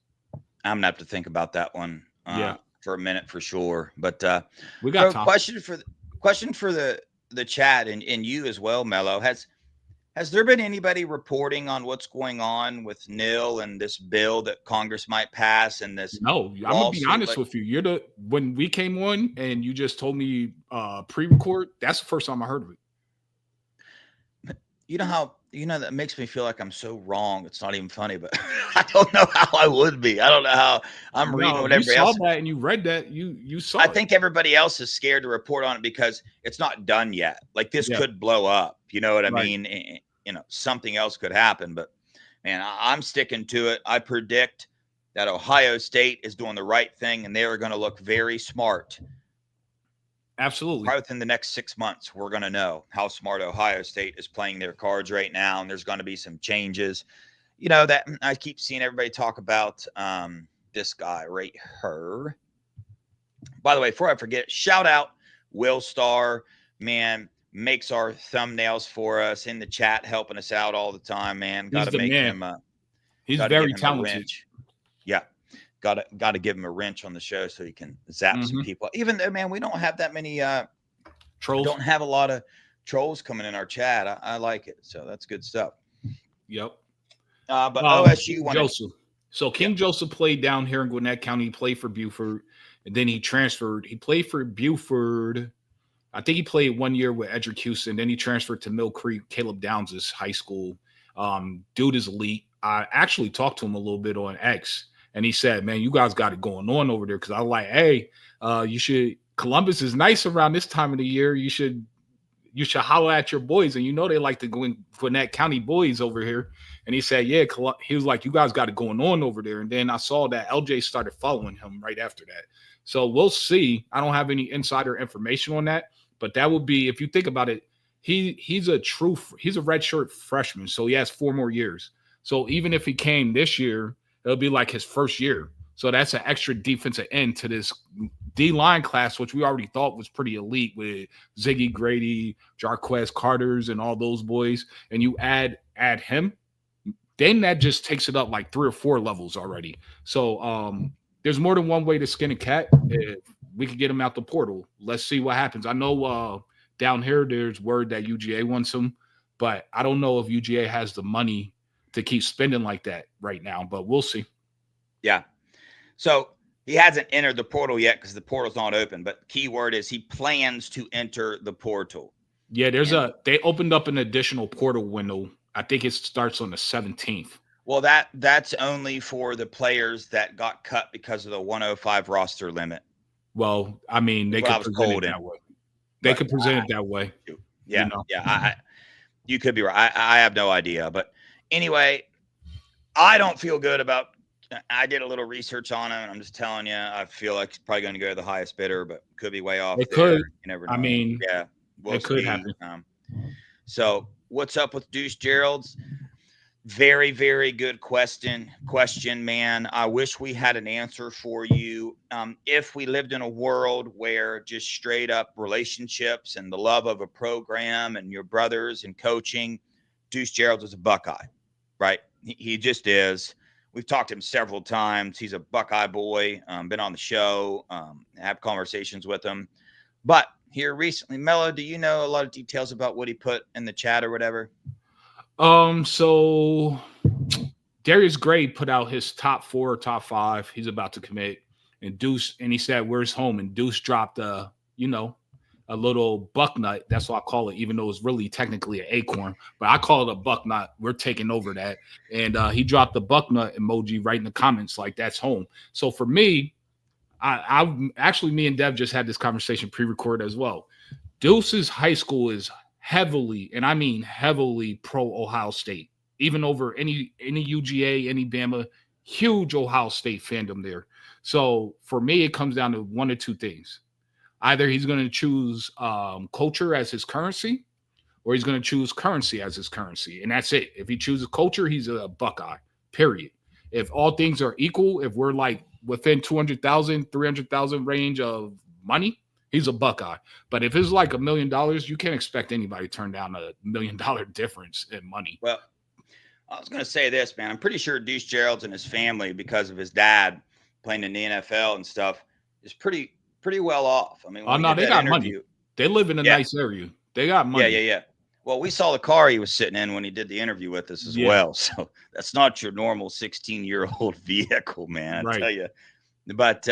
I'm gonna have to think about that one for a minute for sure. But we got time. Question for the chat and you as well, Mello. Has there been anybody reporting on what's going on with NIL and this bill that Congress might pass and this? No, I'm gonna be honest with you. When we came on and you just told me pre-record, that's the first time I heard of it. You know how that makes me feel like I'm so wrong. It's not even funny, but I don't know how I would be. I don't know how I'm reading what everybody else. You saw that and you read that. You saw. I think everybody else is scared to report on it because it's not done yet. Like this could blow up. You know what I mean? And, you know, something else could happen. But man, I'm sticking to it. I predict that Ohio State is doing the right thing, and they are going to look very smart. Absolutely. Right within the next 6 months, we're going to know how smart Ohio State is playing their cards right now. And there's going to be some changes, you know, that I keep seeing everybody talk about this guy right here. By the way, before I forget, shout out Will Starr, man, makes our thumbnails for us in the chat, helping us out all the time, man. Got to make him. He's very talented. Yeah. Got to give him a wrench on the show so he can zap some people. Even though, man, we don't have that many trolls. Don't have a lot of trolls coming in our chat. I like it. So that's good stuff. Yep. But OSU King wanted. Joseph. So King Joseph played down here in Gwinnett County. He played for Buford, and then he transferred. He played for Buford. I think he played 1 year with Edric Houston. Then he transferred to Mill Creek, Caleb Downs' high school. Dude is elite. I actually talked to him a little bit on X, and he said, "Man, you guys got it going on over there." Because I was like, "Hey, you should. Columbus is nice around this time of the year. You should holler at your boys, and you know they like the Gwinnett County boys over here." And he said, "Yeah." He was like, "You guys got it going on over there." And then I saw that LJ started following him right after that. So we'll see. I don't have any insider information on that, but that would be, if you think about it, he's a redshirt freshman, so he has 4 more years. So even if he came this year, it'll be like his first year. So that's an extra defensive end to this D-line class, which we already thought was pretty elite with Ziggy Grady, Jarquez Carters, and all those boys. And you add him, then that just takes it up like 3 or 4 levels already. So there's more than one way to skin a cat. If we could get him out the portal, let's see what happens. I know down here there's word that UGA wants him, but I don't know if UGA has the money to keep spending like that right now, but we'll see. Yeah. So he hasn't entered the portal yet because the portal's not open, but the key word is he plans to enter the portal. Yeah, they opened up an additional portal window. I think it starts on the 17th. Well, that's only for the players that got cut because of the 105 roster limit. Well, I mean, they could present it that way. They could present it that way. Yeah, you could be right. I have no idea, but anyway, I don't feel good about. I did a little research on him, and I'm just telling you, I feel like he's probably going to go to the highest bidder, but could be way off. It could. You never know. I mean, yeah, it could happen. So, what's up with Deuce Gerald's? Very, very good question, man. I wish we had an answer for you. If we lived in a world where just straight up relationships and the love of a program and your brothers and coaching, Deuce Gerald is a Buckeye, right? He just is. We've talked to him several times. He's a Buckeye boy, been on the show, have conversations with him. But here recently, Mello, do you know a lot of details about what he put in the chat or whatever? So Darius Gray put out his top 4 or top 5. He's about to commit, and Deuce, and he said, "Where's home?" And Deuce dropped a little buck nut. That's what I call it, even though it's really technically an acorn, but I call it a buck nut. We're taking over that. And he dropped the buck nut emoji right in the comments, like that's home. So for me, I actually, me and Dev just had this conversation pre-recorded as well. Deuce's high school is heavily, and I mean heavily, pro Ohio State, even over any UGA, any Bama. Huge Ohio State fandom there. So for me, it comes down to one or two things. Either he's going to choose culture as his currency, or he's going to choose currency as his currency. And that's it. If he chooses culture, he's a Buckeye, period. If all things are equal, if we're like within 200,000, 300,000 range of money, he's a Buckeye. But if it's like $1 million, you can't expect anybody to turn down $1 million difference in money. Well, I was going to say this, man. I'm pretty sure Deuce Gerald's and his family, because of his dad playing in the NFL and stuff, is pretty well off. I mean, they got money. They live in a nice area. They got money. Yeah. Well, we saw the car he was sitting in when he did the interview with us as well. So that's not your normal 16-year-old vehicle, man. I tell you. But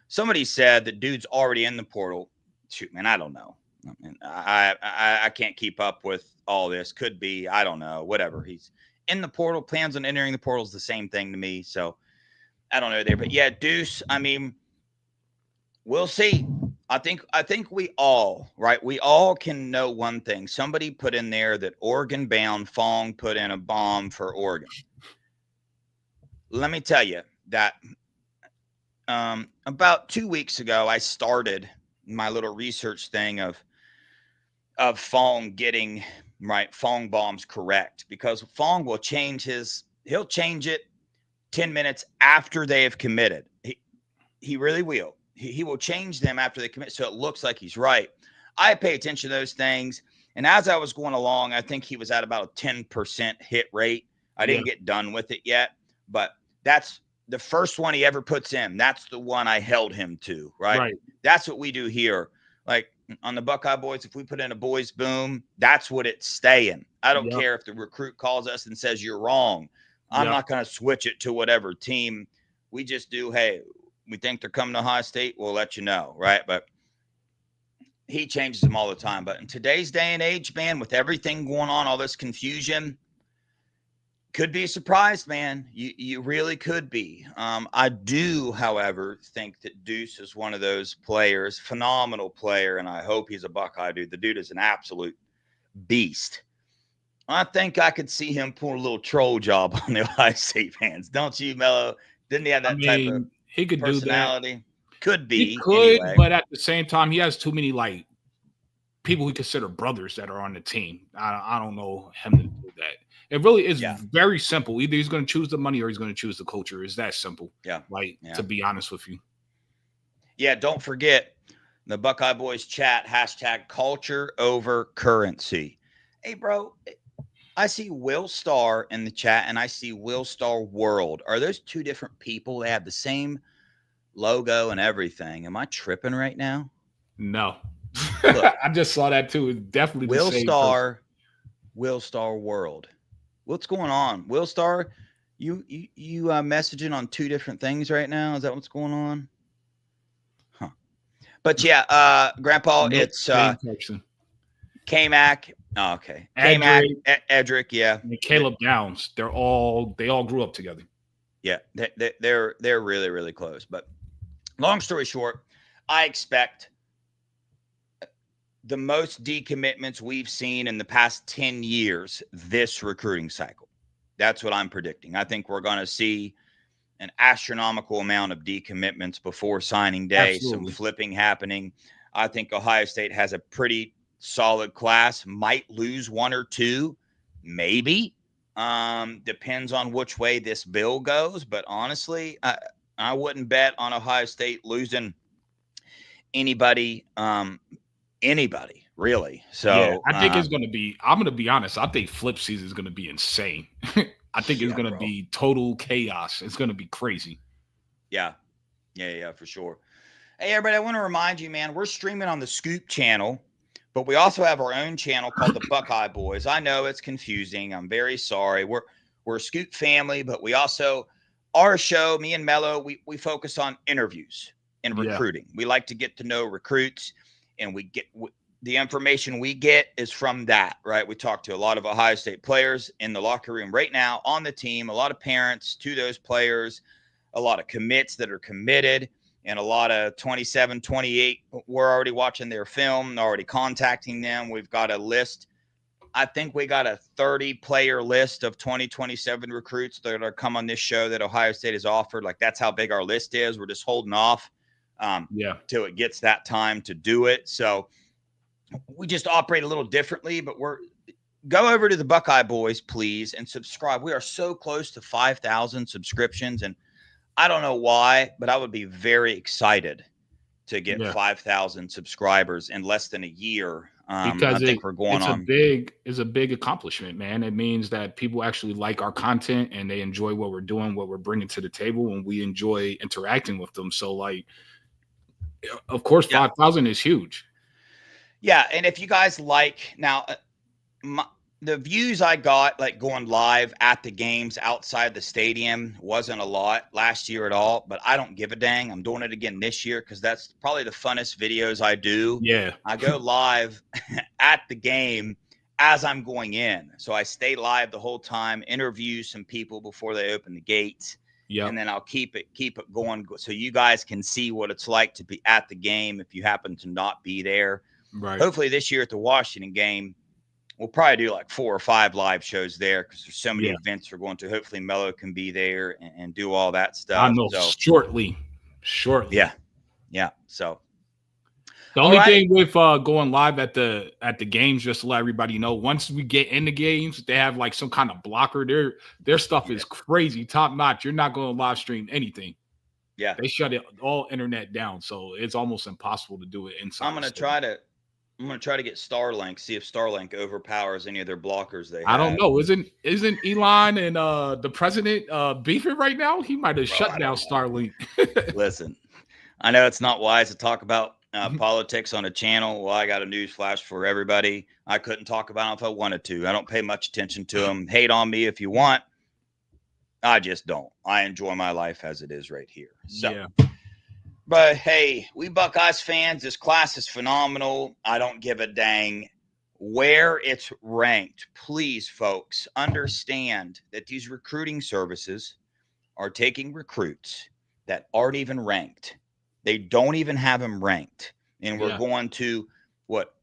somebody said that dude's already in the portal. Shoot, man, I don't know. I mean, I can't keep up with all this. Could be, I don't know, whatever. He's in the portal. Plans on entering the portal is the same thing to me. So I don't know there. But yeah, Deuce, I mean, we'll see. I think we all, right? We all can know one thing. Somebody put in there that Oregon-bound Fong put in a bomb for Oregon. Let me tell you that about 2 weeks ago, I started my little research thing of Fong getting Fong bombs correct, because Fong will he'll change it 10 minutes after they have committed. He really will. He will change them after they commit, so it looks like he's right. I pay attention to those things, and as I was going along, I think he was at about a 10% hit rate. I didn't get done with it yet, but that's the first one he ever puts in. That's the one I held him to, right? That's what we do here. Like on the Buckeye Boys, if we put in a boys boom, that's what it's staying. I don't care if the recruit calls us and says you're wrong. I'm not going to switch it to whatever team. We just do, hey, we think they're coming to Ohio State, we'll let you know, right? But he changes them all the time. But in today's day and age, man, with everything going on, all this confusion, could be surprised, man. You really could be. I do, however, think that Deuce is one of those players, phenomenal player, and I hope he's a Buckeye dude. The dude is an absolute beast. I think I could see him pull a little troll job on the Ohio State fans. Don't you, Mello? Didn't he have that type of he could personality? Do that. Could be. He could, anyway. But at the same time, he has too many like people we consider brothers that are on the team. I don't know him to do that. It really is very simple. Either he's going to choose the money or he's going to choose the culture. It's that simple. Yeah. To be honest with you. Yeah. Don't forget the Buckeye Boys chat, #culture over currency. Hey, bro, I see Will Star in the chat and I see Will Star World. Are those two different people? They have the same logo and everything. Am I tripping right now? No. Look, I just saw that too. It's definitely Will the same Star, person. Will Star World. What's going on? Will Star, you messaging on two different things right now? Is that what's going on? Huh. But yeah, Grandpa, it's K-Mac. Oh, okay. K-Mac, Edric, yeah. And Caleb Downs. They all grew up together. Yeah, they're really, really close. But long story short, I expect the most decommitments we've seen in the past 10 years this recruiting cycle. That's what I'm predicting. I think we're going to see an astronomical amount of decommitments before signing day, Absolutely. Some flipping happening. I think Ohio State has a pretty solid class, might lose one or two, maybe. Depends on which way this bill goes. But honestly, I wouldn't bet on Ohio State losing anybody really. So yeah, I think it's going to be, I'm going to be honest. I think flip season is going to be insane. I think it's going to be total chaos. It's going to be crazy. Yeah, for sure. Hey, everybody, I want to remind you, man, we're streaming on the Scoop channel, but we also have our own channel called the Buckeye Boys. I know it's confusing. I'm very sorry. We're a Scoop family, but we also, our show, me and Mello, we focus on interviews and recruiting. We like to get to know recruits, and the information we get is from that, right? We talk to a lot of Ohio State players in the locker room right now on the team, a lot of parents to those players, a lot of commits that are committed, and a lot of 27, 28. We're already watching their film, already contacting them. We've got a list. I think we got a 30-player list of 2027 recruits that are come on this show that Ohio State has offered. Like, that's how big our list is. We're just holding off till it gets that time to do it. So we just operate a little differently, but go over to the Buckeye Boys, please, and subscribe. We are so close to 5,000 subscriptions, and I don't know why, but I would be very excited to get 5,000 subscribers in less than a year. Because I think we're going on. It's a big accomplishment, man. It means that people actually like our content and they enjoy what we're doing, what we're bringing to the table, and we enjoy interacting with them. So, like, of course, 5,000 is huge. Yeah, and if you guys like now, the views I got like going live at the games outside the stadium wasn't a lot last year at all, but I don't give a dang. I'm doing it again this year because that's probably the funnest videos I do. Yeah. I go live at the game as I'm going in. So I stay live the whole time, interview some people before they open the gates. Yeah. And then I'll keep it going so you guys can see what it's like to be at the game if you happen to not be there. Right. Hopefully this year at the Washington game, we'll probably do like 4 or 5 live shows there because there's so many events we're going to. Hopefully Mello can be there and do all that stuff. I know. Shortly. Yeah. So the only thing with going live at the games, just to let everybody know, once we get in the games, they have like some kind of blocker. Their stuff is crazy, top notch. You're not going to live stream anything. Yeah. They shut it all internet down, so it's almost impossible to do it inside. I'm gonna try to get Starlink, see if Starlink overpowers any of their blockers they have. I don't know. Isn't Elon and the president beefing right now? He might have shut down Starlink. Listen, I know it's not wise to talk about politics on a channel. Well, I got a news flash for everybody. I couldn't talk about them if I wanted to. I don't pay much attention to them. Hate on me if you want. I just don't. I enjoy my life as it is right here. So, Yeah. but hey, we Buckeyes fans, this class is phenomenal. I don't give a dang where it's ranked. Please, folks, understand that these recruiting services are taking recruits that aren't even ranked. They don't even have them ranked. And we're Yeah. going to, what,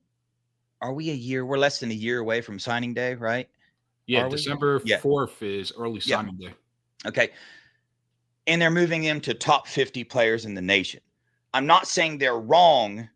are we a year? We're less than a year away from signing day, right? Yeah. Are we? December Yeah. 4th is early Yeah. signing day. Okay. And they're moving him to top 50 players in the nation. I'm not saying they're wrong,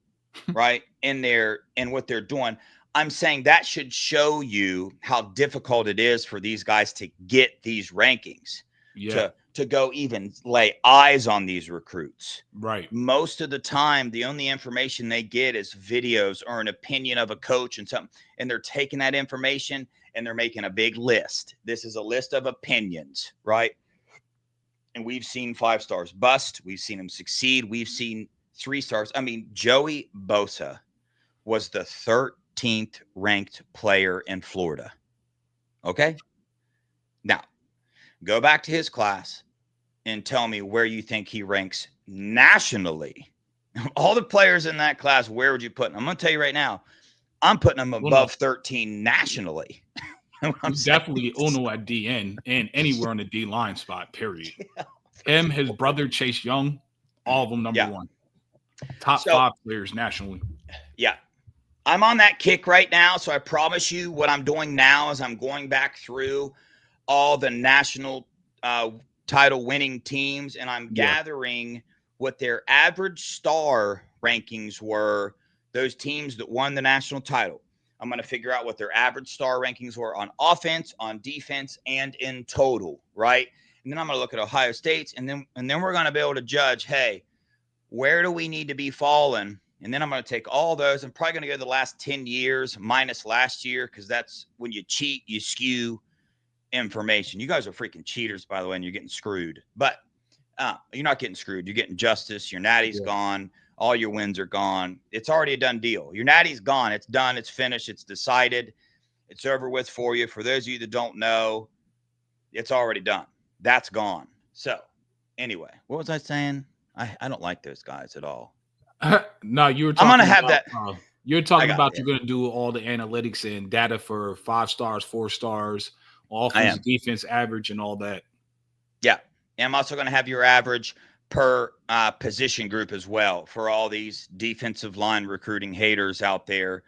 right, in what they're doing. I'm saying that should show you how difficult it is for these guys to get these rankings, Yeah. to go even lay eyes on these recruits. Right. Most of the time, the only information they get is videos or an opinion of a coach and something, and they're taking that information and they're making a big list. This is a list of opinions, right? And we've seen 5 stars bust. We've seen them succeed. We've seen 3 stars. I mean, Joey Bosa was the 13th ranked player in Florida. Okay. Now, go back to his class and tell me where you think he ranks nationally. All the players in that class, where would you put him? I'm going to tell you right now, I'm putting him above 13 nationally. He's definitely Uno at DN and anywhere on the D line spot, period. Him, his brother Chase Young, all of them number one. Top 5 players nationally. Yeah. I'm on that kick right now. So I promise you what I'm doing now is I'm going back through all the national title winning teams, and I'm gathering what their average star rankings were, those teams that won the national title. I'm going to figure out what their average star rankings were on offense, on defense, and in total, right? And then I'm going to look at Ohio State's, and then we're going to be able to judge, hey, where do we need to be falling? And then I'm going to take all those. I'm probably going to go the last 10 years minus last year, because that's when you cheat, you skew information. You guys are freaking cheaters, by the way, and you're getting screwed. But you're not getting screwed. You're getting justice. Your natty's gone. All your wins are gone. It's already a done deal. Your natty's gone. It's done. It's finished. It's decided. It's over with for you. For those of you that don't know, it's already done. That's gone. So anyway, what was I saying? I don't like those guys at all. No, you were talking I'm going to have about, that. You're talking about you're going to do all the analytics and data for 5 stars, 4 stars, offense, defense, average, and all that. Yeah. And I'm also going to have your average per position group as well for all these defensive line recruiting haters out there.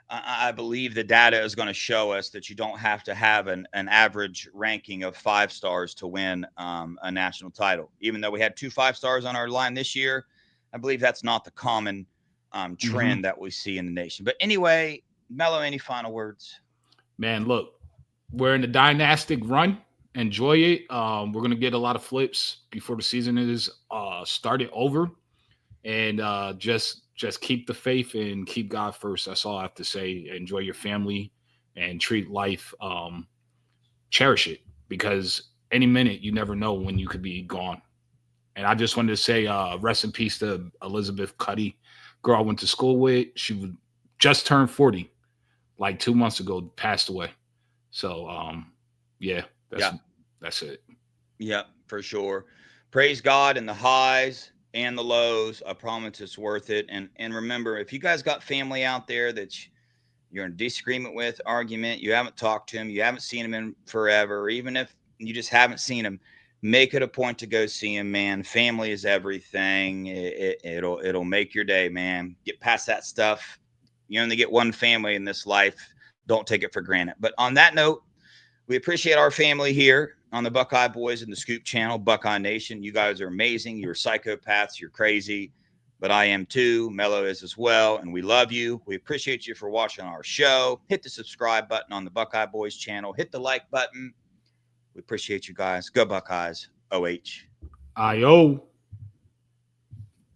I believe the data is going to show us that you don't have to have an average ranking of 5 stars to win a national title. Even though we had 2 5 stars on our line this year, I believe that's not the common trend that we see in the nation. But anyway, Mello, any final words? Man, look, we're in a dynastic run. Enjoy it. We're going to get a lot of flips before the season is started over. And just keep the faith and keep God first. That's all I have to say. Enjoy your family and treat life. Cherish it, because any minute you never know when you could be gone. And I just wanted to say rest in peace to Elizabeth Cuddy, girl I went to school with. She just turned 40 like 2 months ago, passed away. So that's it. Yeah, for sure. Praise God in the highs and the lows. I promise it's worth it. And remember, if you guys got family out there that you're in disagreement with, argument, you haven't talked to them, you haven't seen them in forever, or even if you just haven't seen them, make it a point to go see them, man. Family is everything. It'll make your day, man. Get past that stuff. You only get one family in this life. Don't take it for granted. But on that note, we appreciate our family here on the Buckeye Boys and the Scoop channel, Buckeye Nation. You guys are amazing. You're psychopaths. You're crazy. But I am too. Mello is as well. And we love you. We appreciate you for watching our show. Hit the subscribe button on the Buckeye Boys channel. Hit the like button. We appreciate you guys. Go Buckeyes. OH. I-O.